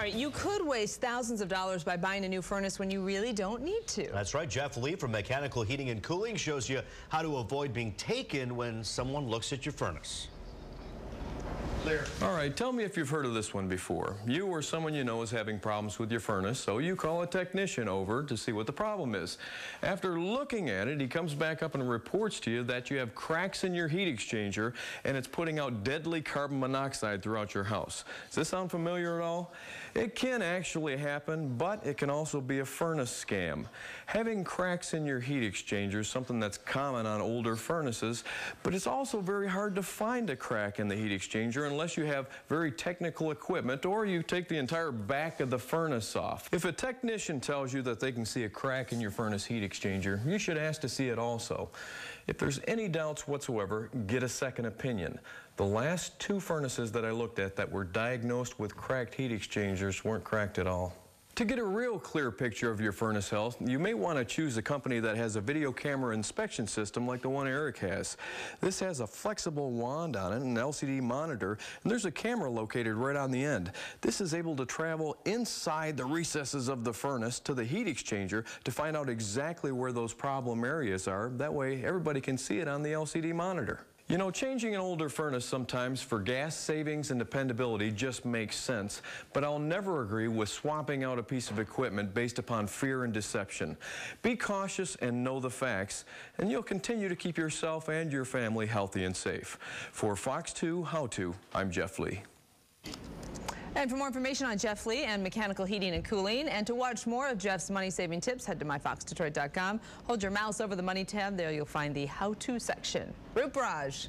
right, you could waste thousands of dollars by buying a new furnace when you really don't need to. That's right. Jeff Lee from Mechanical Heating and Cooling shows you how to avoid being taken when someone looks at your furnace. All right, tell me if you've heard of this one before. You or someone you know is having problems with your furnace, so you call a technician over to see what the problem is. After looking at it, he comes back up and reports to you that you have cracks in your heat exchanger and it's putting out deadly carbon monoxide throughout your house. Does this sound familiar at all? It can actually happen, but it can also be a furnace scam. Having cracks in your heat exchanger is something that's common on older furnaces, but it's also very hard to find a crack in the heat exchanger unless you have very technical equipment or you take the entire back of the furnace off. If a technician tells you that they can see a crack in your furnace heat exchanger, you should ask to see it also. If there's any doubts whatsoever, get a second opinion. The last two furnaces that I looked at that were diagnosed with cracked heat exchangers weren't cracked at all. To get a real clear picture of your furnace health, you may want to choose a company that has a video camera inspection system like the one Eric has. This has a flexible wand on it, an LCD monitor, and there's a camera located right on the end. This is able to travel inside the recesses of the furnace to the heat exchanger to find out exactly where those problem areas are. That way everybody can see it on the LCD monitor. You know, changing an older furnace sometimes for gas savings and dependability just makes sense, but I'll never agree with swapping out a piece of equipment based upon fear and deception. Be cautious and know the facts, and you'll continue to keep yourself and your family healthy and safe. For Fox 2 How To, I'm Jeff Lee. And for more information on Jeff Lee and Mechanical Heating and Cooling, and to watch more of Jeff's money-saving tips, head to myfoxdetroit.com. Hold your mouse over the Money tab. There you'll find the How To section. Roop Raj.